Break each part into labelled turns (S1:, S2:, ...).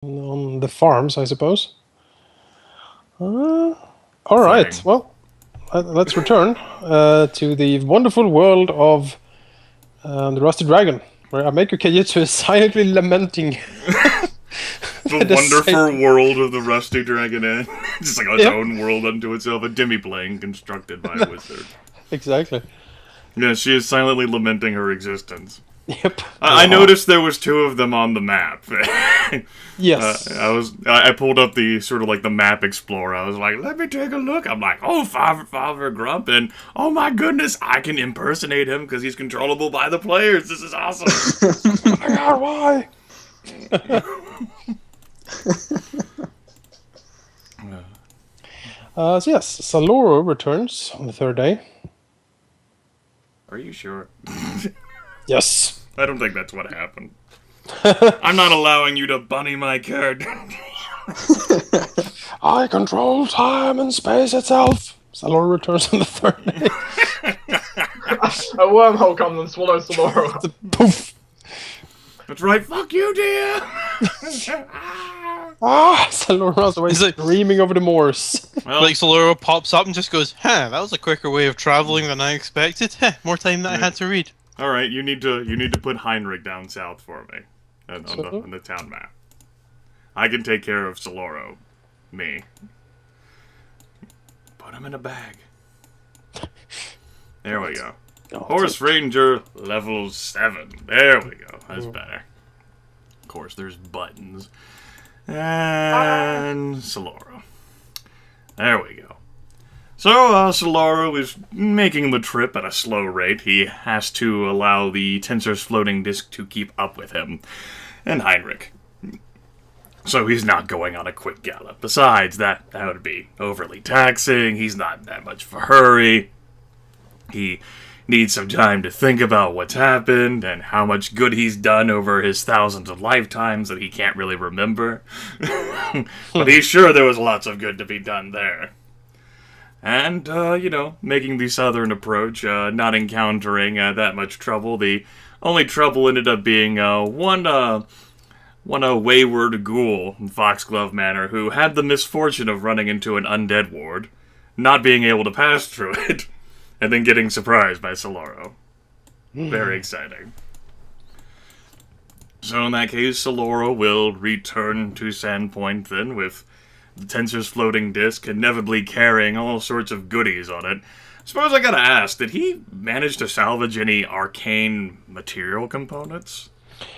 S1: on the farms, I suppose. All right. Well, let's return to the wonderful world of the Rusty Dragon, where Ameko Kajitsu is silently lamenting.
S2: The wonderful world of the Rusty Dragon Inn. Just like its own world unto itself, a demi-plane constructed by a wizard.
S1: Exactly.
S2: Yeah, she is silently lamenting her existence.
S1: Yep.
S2: I noticed there was 2 of them on the map.
S1: Yes.
S2: I pulled up the sort of like the map explorer. I was like, let me take a look. I'm like, oh, Father Grump, and oh my goodness, I can impersonate him because he's controllable by the players. This is awesome.
S1: Oh my god, why? So yes, Saloro returns on the 3rd day.
S2: Are you sure?
S1: Yes.
S2: I don't think that's what happened. I'm not allowing you to bunny my character.
S1: I control time and space itself. Saloro returns on the 3rd day.
S3: A wormhole comes and swallows Saloro.
S1: Poof.
S2: That's right, fuck you, dear!
S1: Saloro runs away screaming over the moors.
S4: Well, like Saloro pops up and just goes, that was a quicker way of traveling than I expected. More time than I had to read.
S2: Alright, you need to put Heinrich down south for me. On the town map. I can take care of Saloro. Me. Put him in a bag. There we go. Horse Ranger level 7. There we go. That's better. Of course, there's buttons. And Saloro. There we go. So, Saloro is making the trip at a slow rate. He has to allow the Tensor's floating disk to keep up with him. And Heinrich. So he's not going on a quick gallop. Besides, that would be overly taxing. He's not in that much of a hurry. He needs some time to think about what's happened and how much good he's done over his thousands of lifetimes that he can't really remember. But he's sure there was lots of good to be done there. And, making the southern approach, not encountering that much trouble. The only trouble ended up being one wayward ghoul in Foxglove Manor who had the misfortune of running into an undead ward, not being able to pass through it, and then getting surprised by Saloro. Very exciting. So in that case, Saloro will return to Sandpoint then, with the Tensor's floating disk inevitably carrying all sorts of goodies on it. Suppose I gotta ask, did he manage to salvage any arcane material components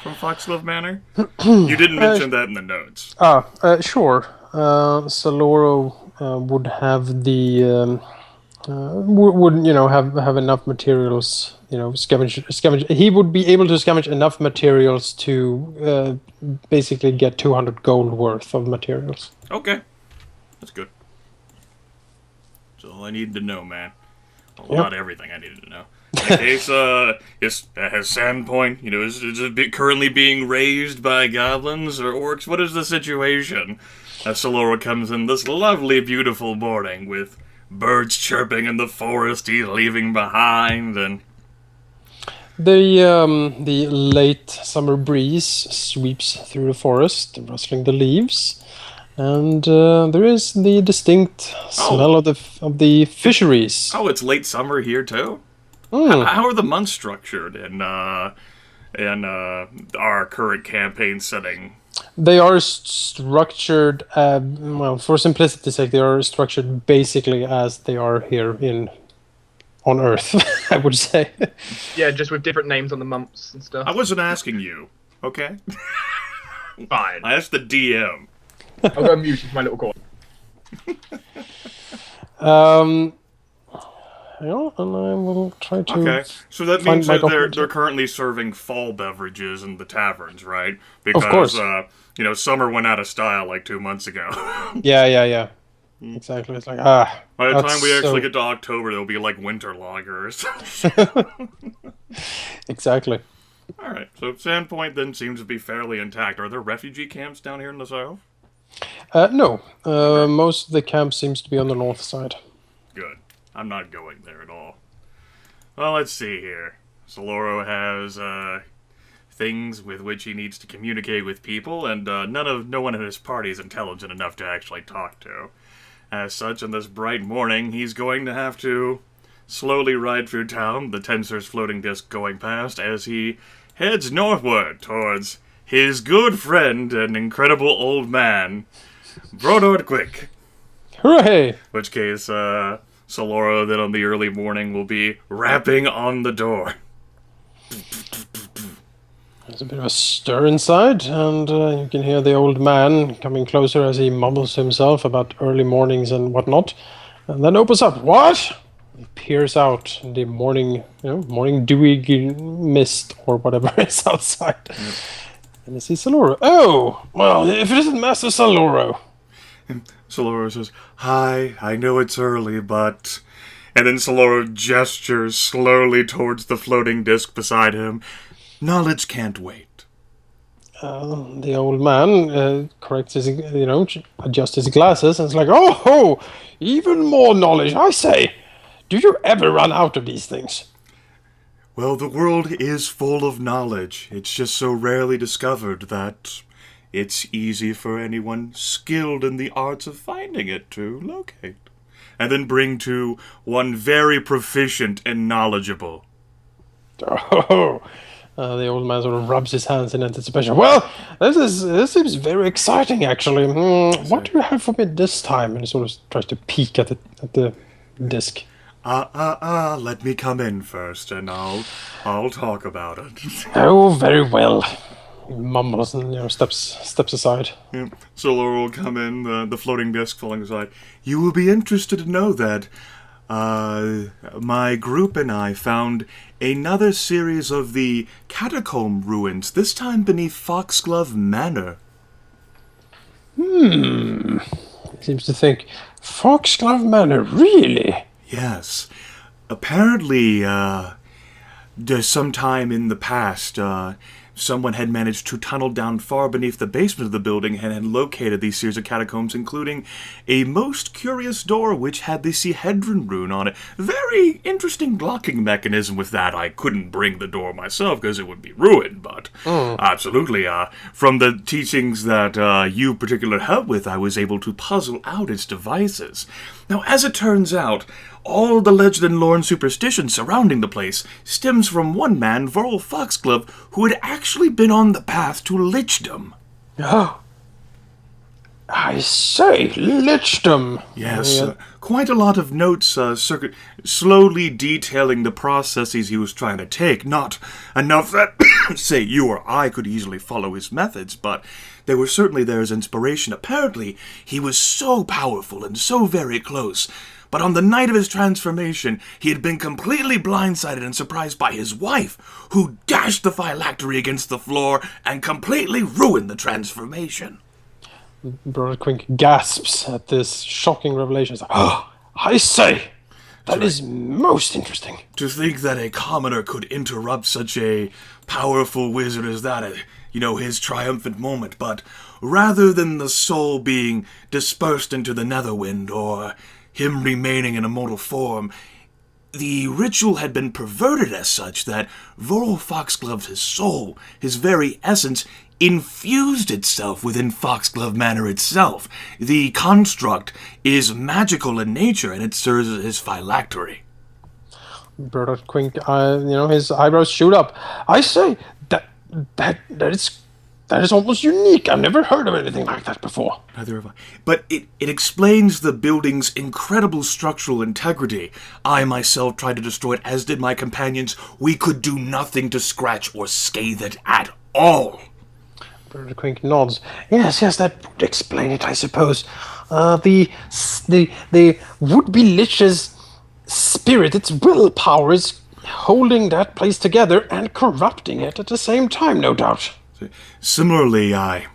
S2: from Foxglove Manor? You didn't mention that in the notes.
S1: Sure. Saloro would have the would have enough materials. Scavenge. He would be able to scavenge enough materials to basically get 200 gold worth of materials.
S2: Okay, that's good. That's all I needed to know, man. Well, not everything I needed to know. In that case, has Sandpoint, is it currently being raised by goblins or orcs? What is the situation? As Saloro comes in this lovely, beautiful morning with birds chirping in the forest he's leaving behind, and
S1: the late summer breeze sweeps through the forest, rustling the leaves, and there is the distinct smell of the fisheries.
S2: Oh, it's late summer here too. How are the months structured in our current campaign setting?
S1: They are structured, for simplicity's sake, they are structured basically as they are here on Earth, I would say.
S3: Yeah, just with different names on the months and stuff.
S2: I wasn't asking you, okay?
S3: Fine.
S2: I asked the DM.
S3: I'll go mute with my little corner.
S1: And I will try to.
S2: Okay, so that means that they're currently serving fall beverages in the taverns, right? Because,
S1: of course.
S2: Summer went out of style like 2 months ago.
S1: Yeah. Exactly. It's like,
S2: by the time we actually get to October, there'll be like winter lagers.
S1: Exactly.
S2: Alright, so Sandpoint then seems to be fairly intact. Are there refugee camps down here in the south?
S1: No. Most of the camp seems to be on the north side.
S2: Good. I'm not going there at all. Well, let's see here. Saloro has things with which he needs to communicate with people, and no one in his party is intelligent enough to actually talk to. As such, on this bright morning, he's going to have to slowly ride through town, the Tensor's floating disc going past, as he heads northward towards his good friend and incredible old man, Brodord Quick.
S1: Hooray!
S2: In which case, Saloro then on the early morning will be rapping on the door.
S1: There's a bit of a stir inside, and you can hear the old man coming closer as he mumbles to himself about early mornings and whatnot, and then opens up. What? He peers out in the morning dewy mist or whatever is outside. Yep. And he sees Saloro. Oh, well, if it isn't Master Saloro.
S2: And Saloro says, "Hi, I know it's early, but..." And then Saloro gestures slowly towards the floating disc beside him. "Knowledge can't wait."
S1: The old man corrects his, adjusts his glasses and is like, "Oh, even more knowledge, I say. Do you ever run out of these things?"
S2: Well, the world is full of knowledge. It's just so rarely discovered that it's easy for anyone skilled in the arts of finding it to locate. And then bring to one very proficient and knowledgeable.
S1: Oh, the old man sort of rubs his hands in anticipation. Well, this seems very exciting, actually. What do you have for me this time? And he sort of tries to peek at the disc.
S2: Let me come in first, and I'll talk about it.
S1: Oh, very well. He mumbles and steps aside.
S2: Yeah. Saloro will come in, the floating disc falling aside. "You will be interested to know that my group and I found another series of the catacomb ruins, this time beneath Foxglove Manor."
S1: He seems to think, Foxglove Manor, really?
S2: Yes. Apparently, there's some time in the past, someone had managed to tunnel down far beneath the basement of the building and had located these series of catacombs, including a most curious door which had the Sihedron rune on it. Very interesting locking mechanism with that. I couldn't bring the door myself because it would be ruined, but absolutely, from the teachings that you particularly helped with, I was able to puzzle out its devices. Now, as it turns out, all the legend and lore and superstition surrounding the place stems from one man, Vorl Foxglove, who had actually been on the path to lichdom.
S1: Oh, I say, lichdom.
S2: Yes, quite a lot of notes slowly detailing the processes he was trying to take. Not enough that, say, you or I could easily follow his methods, but they were certainly there as inspiration. Apparently, he was so powerful and so very close. But on the night of his transformation, he had been completely blindsided and surprised by his wife, who dashed the phylactery against the floor and completely ruined the transformation.
S1: Brodord Quick gasps at this shocking revelation. Oh, I say, that is most interesting.
S2: To think that a commoner could interrupt such a powerful wizard as that, his triumphant moment, but rather than the soul being dispersed into the Netherwind or him remaining in a mortal form, the ritual had been perverted as such that Vorl Foxglove's soul, his very essence, infused itself within Foxglove Manor itself. The construct is magical in nature, and it serves as his phylactery.
S1: Brodord Quick, his eyebrows shoot up. I say, that is almost unique. I've never heard of anything like that before.
S2: Neither have I. But it explains the building's incredible structural integrity. I myself tried to destroy it, as did my companions. We could do nothing to scratch or scathe it at all.
S1: Brodord Quick nods. Yes, that would explain it, I suppose. The would-be lich's spirit, its willpower, is holding that place together and corrupting it at the same time, no doubt.
S2: Similarly, I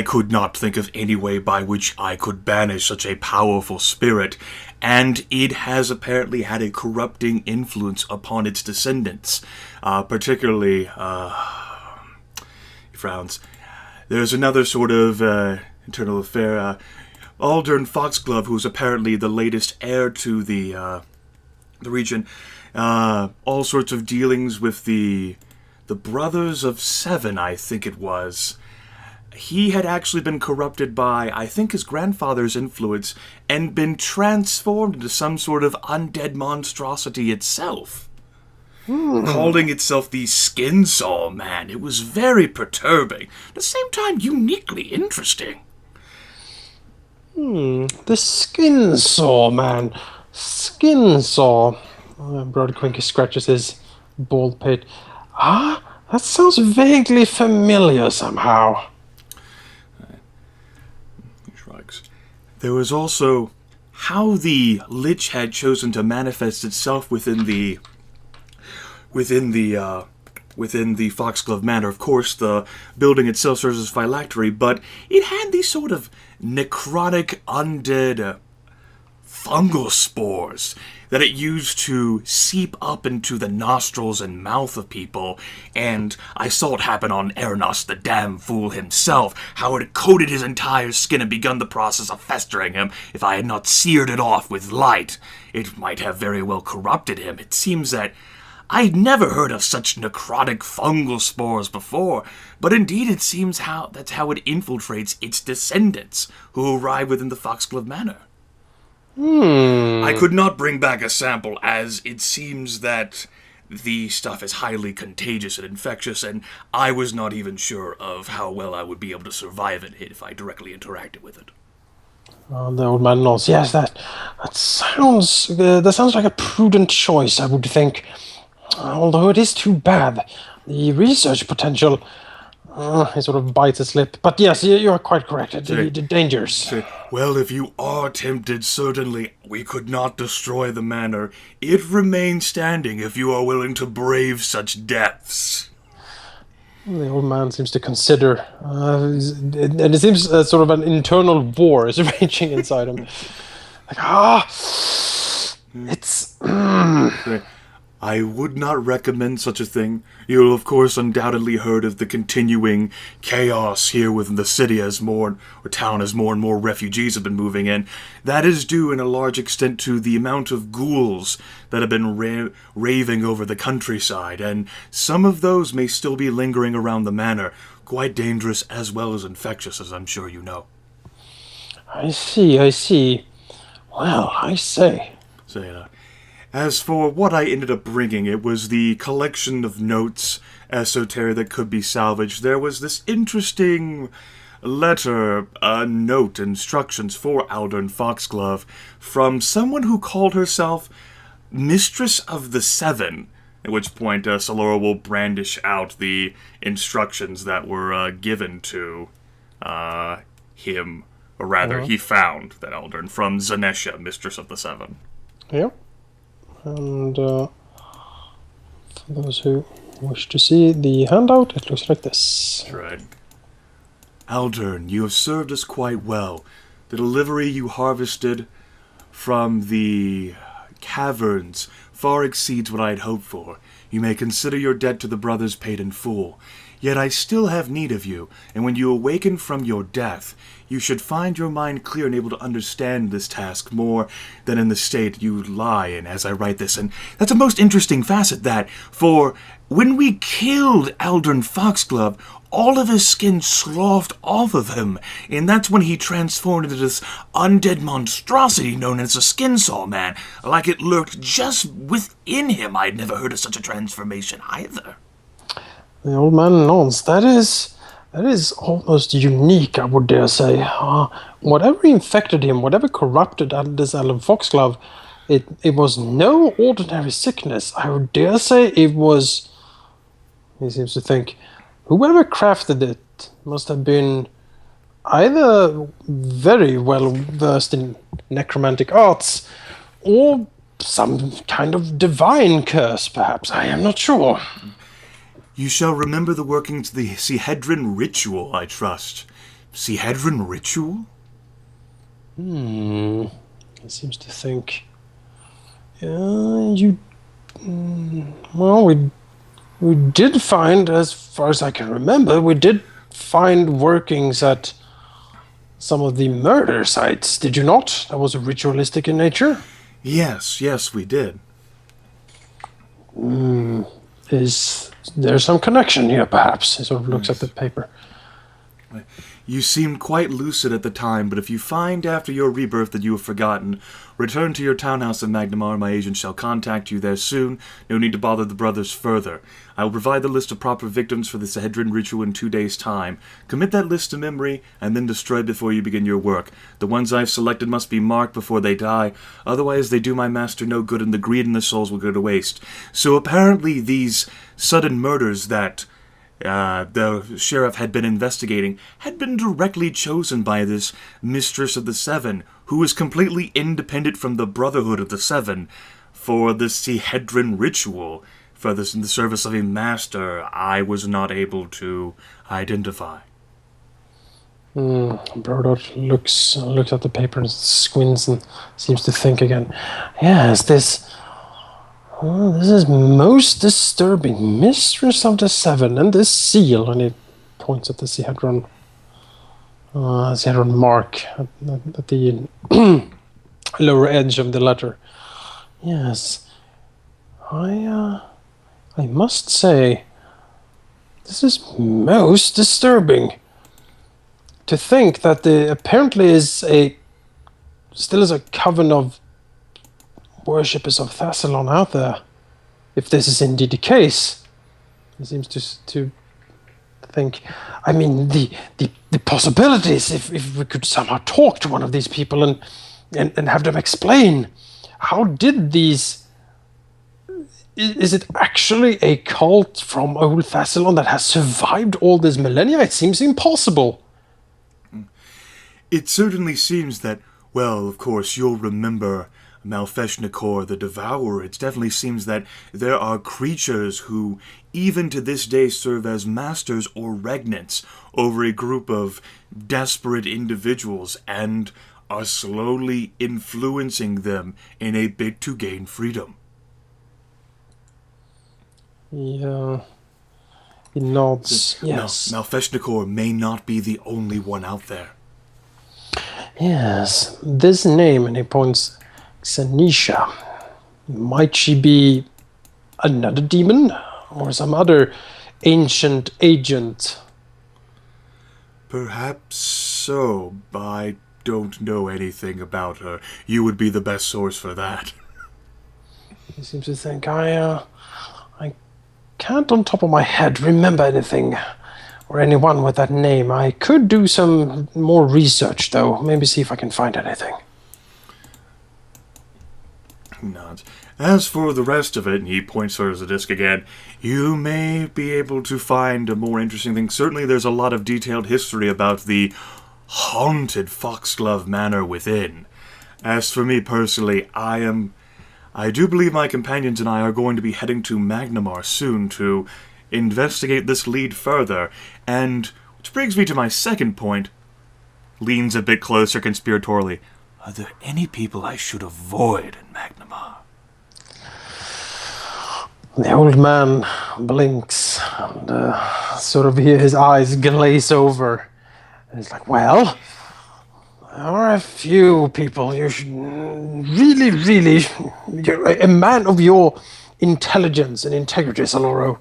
S2: could not think of any way by which I could banish such a powerful spirit, and it has apparently had a corrupting influence upon its descendants. Particularly, he frowns. There's another sort of internal affair. Aldern Foxglove, who's apparently the latest heir to the region, all sorts of dealings with the the Brothers of Seven, I think it was. He had actually been corrupted by, I think, his grandfather's influence and been transformed into some sort of undead monstrosity itself. Calling itself the Skinsaw Man. It was very perturbing. At the same time, uniquely interesting.
S1: The Skinsaw Man. Skinsaw. Brother Quinky scratches his bald pate. That sounds vaguely familiar somehow.
S2: He shrugs. There was also how the Lich had chosen to manifest itself within the Foxglove Manor. Of course, the building itself serves as phylactery, but it had these sort of necrotic, undead fungal spores that it used to seep up into the nostrils and mouth of people, and I saw it happen on Arenoss, the damn fool himself, how it had coated his entire skin and begun the process of festering him. If I had not seared it off with light, it might have very well corrupted him. It seems that I'd never heard of such necrotic fungal spores before, but indeed it seems that's how it infiltrates its descendants, who arrive within the Foxglove Manor. I could not bring back a sample, as it seems that the stuff is highly contagious and infectious, and I was not even sure of how well I would be able to survive it if I directly interacted with it.
S1: The old man nods. Yes, that sounds like a prudent choice, I would think. Although it is too bad. The research potential... he sort of bites his lip. But yes, you are quite correct. The dangers.
S2: Well, if you are tempted, certainly we could not destroy the manor. It remains standing if you are willing to brave such depths.
S1: The old man seems to consider. And it seems sort of an internal war is raging inside him. Like, it's...
S2: I would not recommend such a thing. You'll, of course, undoubtedly heard of the continuing chaos here within the city as town as more and more refugees have been moving in. That is due in a large extent to the amount of ghouls that have been raving over the countryside, and some of those may still be lingering around the manor, quite dangerous as well as infectious, as I'm sure you know.
S1: I see. Well, I say.
S2: As for what I ended up bringing, it was the collection of notes, esoteric, that could be salvaged. There was this interesting letter, note, instructions for Aldern Foxglove from someone who called herself Mistress of the Seven, at which point Saloro will brandish out the instructions that were given to him, or rather, he found that Aldern from Zanesha, Mistress of the Seven.
S1: Yep. And for those who wish to see the handout, it looks like this.
S2: That's right. Aldern, you have served us quite well. The delivery you harvested from the caverns far exceeds what I had hoped for. You may consider your debt to the brothers paid in full. Yet I still have need of you, and when you awaken from your death, you should find your mind clear and able to understand this task more than in the state you lie in as I write this. And that's a most interesting facet, that, for when we killed Aldern Foxglove, all of his skin sloughed off of him, and that's when he transformed into this undead monstrosity known as a Skinsaw Man, like it lurked just within him. I'd never heard of such a transformation either.
S1: The old man nods. That is almost unique, I would dare say. Whatever infected him, whatever corrupted this Aldern Foxglove, it was no ordinary sickness. I would dare say it was... He seems to think... Whoever crafted it must have been either very well versed in necromantic arts, or some kind of divine curse, perhaps. I am not sure.
S2: You shall remember the workings of the Sihedrin ritual, I trust. Sihedrin ritual?
S1: He seems to think... Well, we did find, as far as I can remember, we did find workings at some of the murder sites, did you not? That was ritualistic in nature?
S2: Yes, we did.
S1: Is there some connection here, perhaps? He sort of looks at the paper.
S2: You seemed quite lucid at the time, but if you find after your rebirth that you have forgotten, return to your townhouse of Magnamar. My agent shall contact you there soon. No need to bother the brothers further. I will provide the list of proper victims for the Sahedrin ritual in 2 days' time. Commit that list to memory, and then destroy it before you begin your work. The ones I've selected must be marked before they die, otherwise they do my master no good, and the greed in the souls will go to waste. So apparently these sudden murders that the sheriff had been investigating had been directly chosen by this Mistress of the Seven, who was completely independent from the Brotherhood of the Seven, for the Sahedrin ritual, for this in the service of a master I was not able to identify.
S1: Brodot looks at the paper and squints and seems to think again. Yes, this is most disturbing. Mistress of the Seven and this seal. And he points at the Sahedron mark at the lower edge of the letter. Yes, I must say, this is most disturbing. To think that there apparently still is a coven of worshippers of Thassalon out there. If this is indeed the case, he seems to think. I mean, the possibilities. If we could somehow talk to one of these people and have them explain, how did these? Is it actually a cult from old Thassalon that has survived all this millennia? It seems impossible.
S2: It certainly seems that, well, of course, you'll remember Malfeshnikor the Devourer. It definitely seems that there are creatures who, even to this day, serve as masters or regnants over a group of desperate individuals and are slowly influencing them in a bid to gain freedom.
S1: Yeah. He nods. Yes.
S2: Malfeshnikor may not be the only one out there.
S1: Yes, this name, and he points, Xanisha. Might she be another demon? Or some other ancient agent?
S2: Perhaps so. I don't know anything about her. You would be the best source for that.
S1: He seems to think, I can't on top of my head remember anything. Or anyone with that name. I could do some more research, though. Maybe see if I can find anything.
S2: Nods. As for the rest of it, and he points towards the disc again, you may be able to find a more interesting thing. Certainly there's a lot of detailed history about the haunted Foxglove Manor within. As for me personally, I do believe my companions and I are going to be heading to Magnamar soon to investigate this lead further, and which brings me to my second point. Leans a bit closer conspiratorially. Are there any people I should avoid in Magnamar?
S1: The old man blinks and sort of his eyes glaze over. And he's like, well, there are a few people you should really, a man of your intelligence and integrity, Saloro,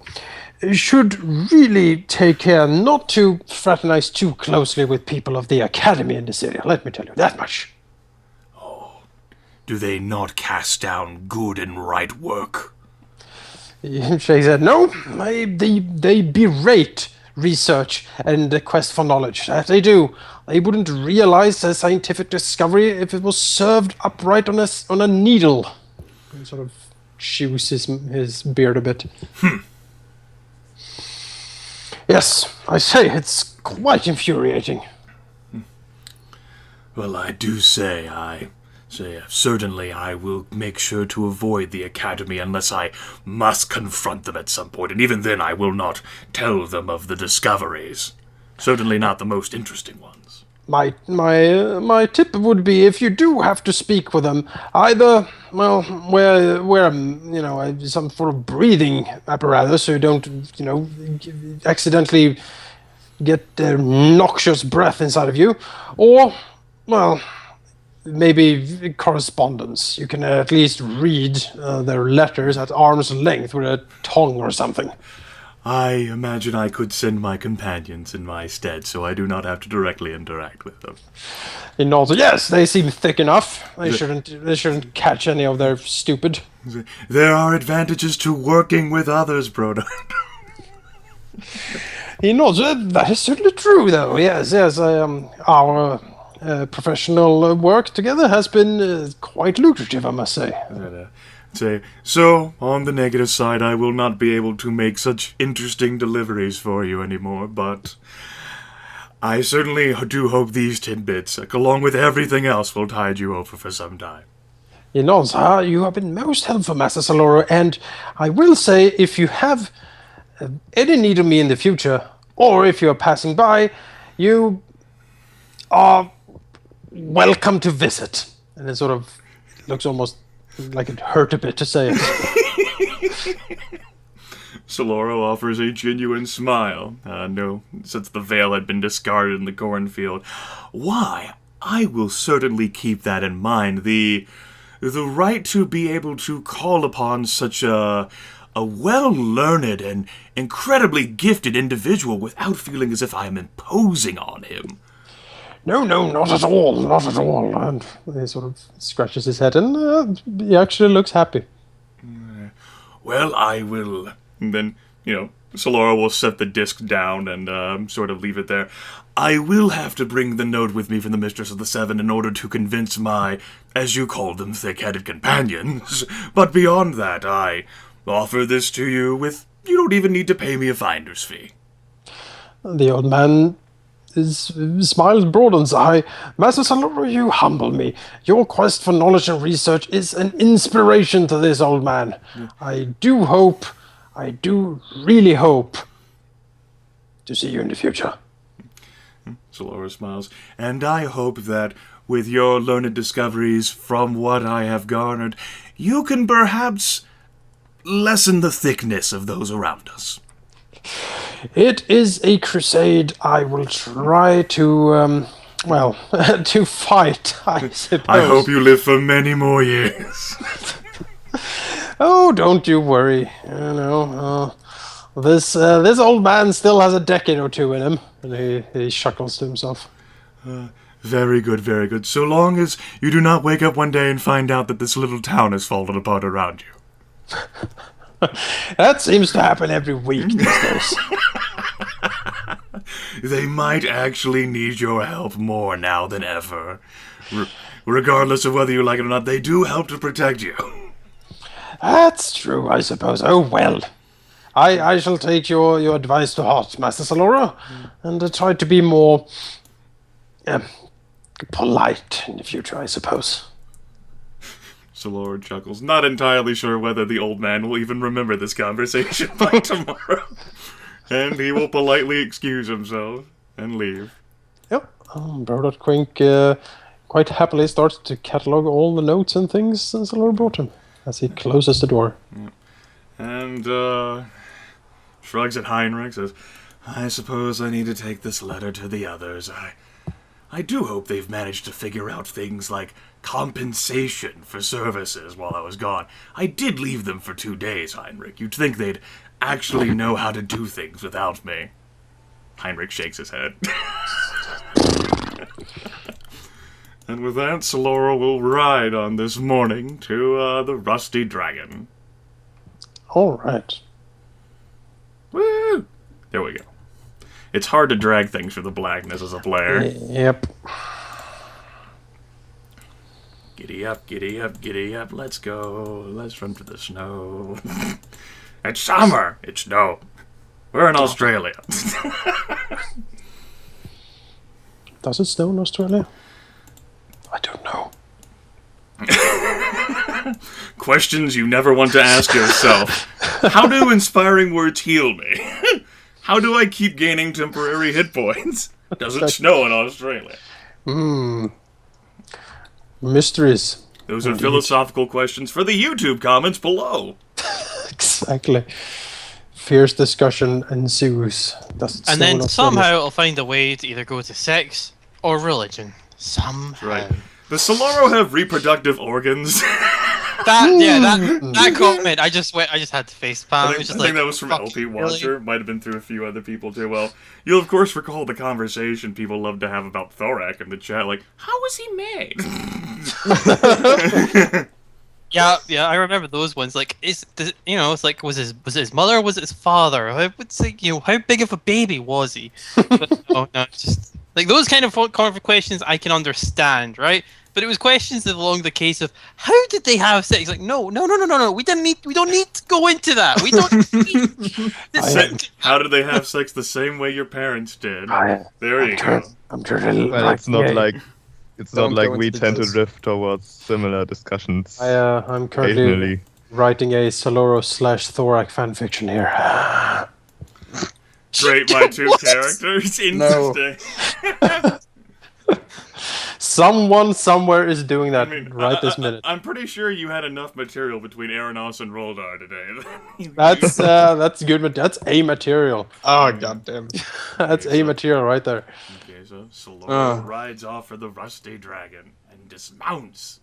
S1: should really take care not to fraternize too closely with people of the academy in this area. Let me tell you that much.
S2: Oh, do they not cast down good and right work?
S1: She said, no, they berate research and the quest for knowledge. That they do. They wouldn't realize a scientific discovery if it was served upright on a needle. He sort of chews his beard a bit. Yes, I say, it's quite infuriating.
S2: Well, I do say, certainly I will make sure to avoid the Academy unless I must confront them at some point, and even then I will not tell them of the discoveries. Certainly not the most interesting ones.
S1: My tip would be, if you do have to speak with them, either, well, wear some sort of breathing apparatus so you don't, accidentally get noxious breath inside of you, or, well, maybe correspondence. You can at least read their letters at arm's length with a tongue or something.
S2: I imagine I could send my companions in my stead, so I do not have to directly interact with them.
S1: He nods. Yes, they seem thick enough. They shouldn't catch any of their stupid.
S2: There are advantages to working with others, Broder.
S1: He nods. That is certainly true, though. Yes. Our professional work together has been quite lucrative, I must say.
S2: So, on the negative side, I will not be able to make such interesting deliveries for you anymore, but I certainly do hope these tidbits, along with everything else, will tide you over for some time.
S1: You know, you have been most helpful, Master Saloro, and I will say, if you have any need of me in the future, or if you are passing by, you are welcome to visit. And it sort of looks almost like it hurt a bit to say it.
S2: Saloro offers a genuine smile. No, since the veil had been discarded in the cornfield. Why, I will certainly keep that in mind. The right to be able to call upon such a well-learned and incredibly gifted individual without feeling as if I am imposing on him.
S1: No, not at all, not at all. And he sort of scratches his head, and he actually looks happy.
S2: Well, I will. And then, Saloro will set the disc down and sort of leave it there. I will have to bring the note with me from the Mistress of the Seven in order to convince my, as you call them, thick-headed companions. But beyond that, I offer this to you with, you don't even need to pay me a finder's fee.
S1: The old man smiles broad and says, Master Saloro, you humble me. Your quest for knowledge and research is an inspiration to this old man. I do really hope to see you in the future.
S2: Saloro smiles. And I hope that with your learned discoveries from what I have garnered, you can perhaps lessen the thickness of those around us.
S1: It is a crusade I will try to, to fight, I suppose.
S2: I hope you live for many more years.
S1: Oh, don't you worry. This old man still has a decade or two in him. And he chuckles to himself.
S2: Very good, very good. So long as you do not wake up one day and find out that this little town has fallen apart around you.
S1: That seems to happen every week these days.
S2: They might actually need your help more now than ever. Regardless of whether you like it or not, they do help to protect you.
S1: That's true, I suppose. Oh, well. I shall take your advice to heart, Master Saloro, and try to be more polite in the future, I suppose.
S2: Saloro chuckles, not entirely sure whether the old man will even remember this conversation by tomorrow. And he will politely excuse himself and leave.
S1: Yep. Brother Quink quite happily starts to catalogue all the notes and things Saloro brought him as he closes the door.
S2: Yep. And shrugs at Heinrich, says, I suppose I need to take this letter to the others. I do hope they've managed to figure out things like compensation for services while I was gone. I did leave them for 2 days, Heinrich. You'd think they'd actually know how to do things without me. Heinrich shakes his head. And with that, Saloro will ride on this morning to the Rusty Dragon.
S1: All right.
S2: Woo! There we go. It's hard to drag things through the blackness as a player.
S1: Yep.
S2: Giddy up, giddy up, giddy up, let's go. Let's run to the snow. It's summer! It's snow. We're in Australia.
S1: Does it snow in Australia? I don't know.
S2: Questions you never want to ask yourself. How do inspiring words heal me? How do I keep gaining temporary hit points? Does it snow in Australia?
S1: Mysteries.
S2: Those are philosophical questions for the YouTube comments below.
S1: Exactly. Fierce discussion ensues.
S4: And then somehow it'll find a way to either go to sex or religion. Somehow.
S2: Right. Does Saloro have reproductive organs?
S4: That comment, I just had to face palm.
S2: I think that was from LP Watcher.
S4: Really?
S2: Might have been through a few other people too. Well, you'll of course recall the conversation people love to have about Thorak in the chat. Like, how was he made?
S4: Yeah, I remember those ones. Like, it's like was it his mother or was it his father? I would say, how big of a baby was he? But, no, just like those kind of questions I can understand, right? But it was questions along the case of how did they have sex? Like, no. We don't need to go into that. We don't need
S2: How did they have sex the same way your parents did? There you go.
S1: I'm turning.
S5: Well, it's not like
S6: Don't go
S5: we
S6: into
S5: tend to
S6: details.
S5: drift towards similar discussions.
S1: I'm currently
S5: Occasionally.
S1: writing a Saloro / Thorak fanfiction here.
S2: Great, my two characters.
S6: No.
S2: Interesting.
S1: Someone somewhere is doing that
S2: I mean,
S1: right this minute.
S2: I'm pretty sure you had enough material between Arenoss and Roldar today.
S1: That's good. That's a material.
S6: Oh, goddamn.
S1: That's a material right there.
S2: Okay, so Saloro rides off for the Rusty Dragon and dismounts.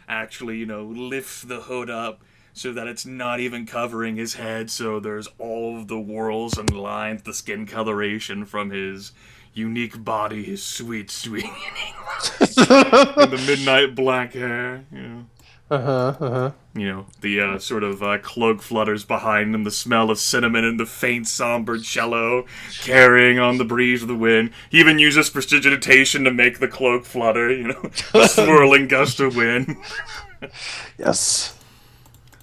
S2: Actually, lifts the hood up so that it's not even covering his head, so there's all of the whorls and lines, the skin coloration from his unique body, his sweet, and the midnight black hair, the sort of cloak flutters behind him, the smell of cinnamon and the faint somber cello carrying on the breeze of the wind. He even uses prestidigitation to make the cloak flutter, a swirling gust of wind.
S1: Yes.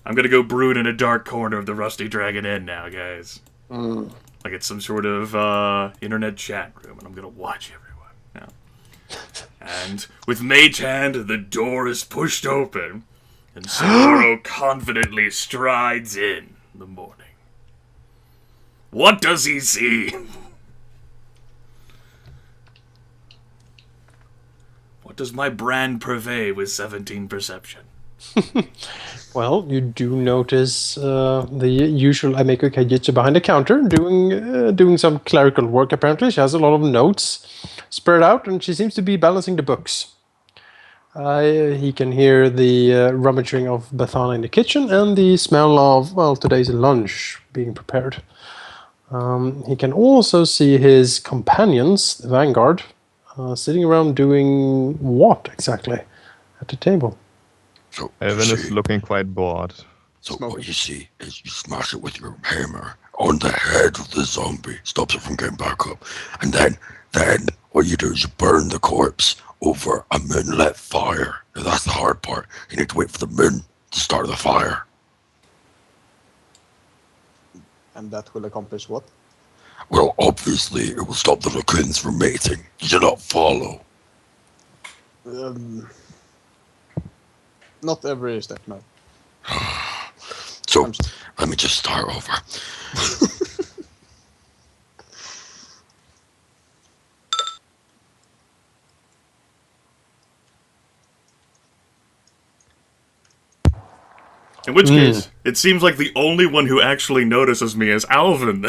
S2: I'm gonna go brood in a dark corner of the Rusty Dragon Inn now, guys. Like it's some sort of internet chat room, and I'm gonna watch everyone now. And with Mage Hand, the door is pushed open, and Saloro confidently strides in the morning. What does he see? What does my brand purvey with 17 perception?
S1: Well, you do notice the usual Ameko Kaijitsu behind the counter doing some clerical work, apparently. She has a lot of notes spread out, and she seems to be balancing the books. He can hear the rummaging of Bethana in the kitchen and the smell of, today's lunch being prepared. He can also see his companions, the Vanguard, sitting around doing what exactly at the table?
S7: So
S5: Alvyn is looking quite bored.
S7: So what you see is you smash it with your hammer on the head of the zombie, stops it from getting back up, and then what you do is you burn the corpse over a moonlit fire. Now that's the hard part. You need to wait for the moon to start the fire.
S6: And that will accomplish what?
S7: Well, obviously it will stop the raccoons from mating. You do not follow.
S6: Not every step, no.
S7: So let me just start over.
S2: In which case, it seems like the only one who actually notices me is Alvyn.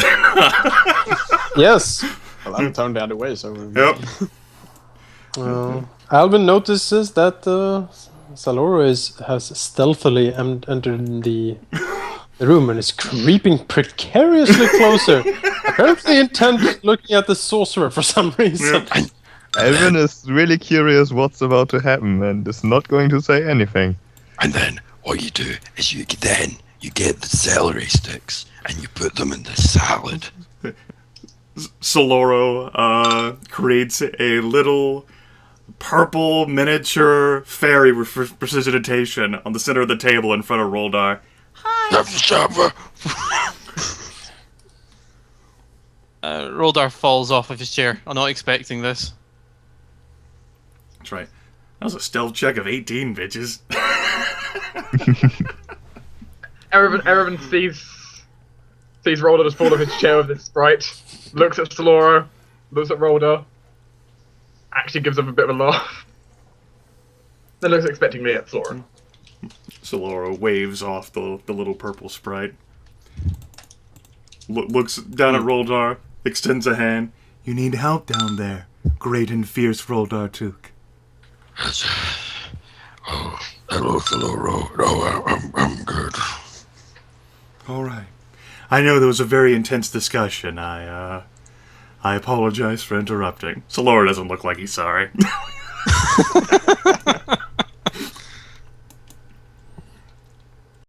S1: Yes.
S6: Well, I'm turned the other way, so...
S2: Yep.
S1: Alvyn notices that Saloro has stealthily entered the room and is creeping precariously closer. Apparently intent looking at the sorcerer for some reason.
S2: Yep.
S5: Alvyn is really curious what's about to happen and is not going to say anything.
S7: And then what you do is you get the celery sticks and you put them in the salad.
S2: Saloro creates a little purple miniature fairy with prestidigitation on the center of the table in front of Roldar.
S4: Roldar falls off of his chair. I'm not expecting this.
S2: That's right. That was a stealth check of 18, bitches.
S3: Erevan sees Roldar just fall off his chair with this sprite, looks at Saloro, looks at Roldar, actually gives up a bit of a laugh, then looks expectingly at Saloro.
S2: Saloro waves off the little purple sprite. Looks down at Roldar, extends a hand. You need help down there. great and fierce Roldar took.
S7: Yes. Oh, hello, Saloro. No, I'm good.
S2: All right. I know there was a very intense discussion. I apologize for interrupting. Saloro doesn't look like he's sorry.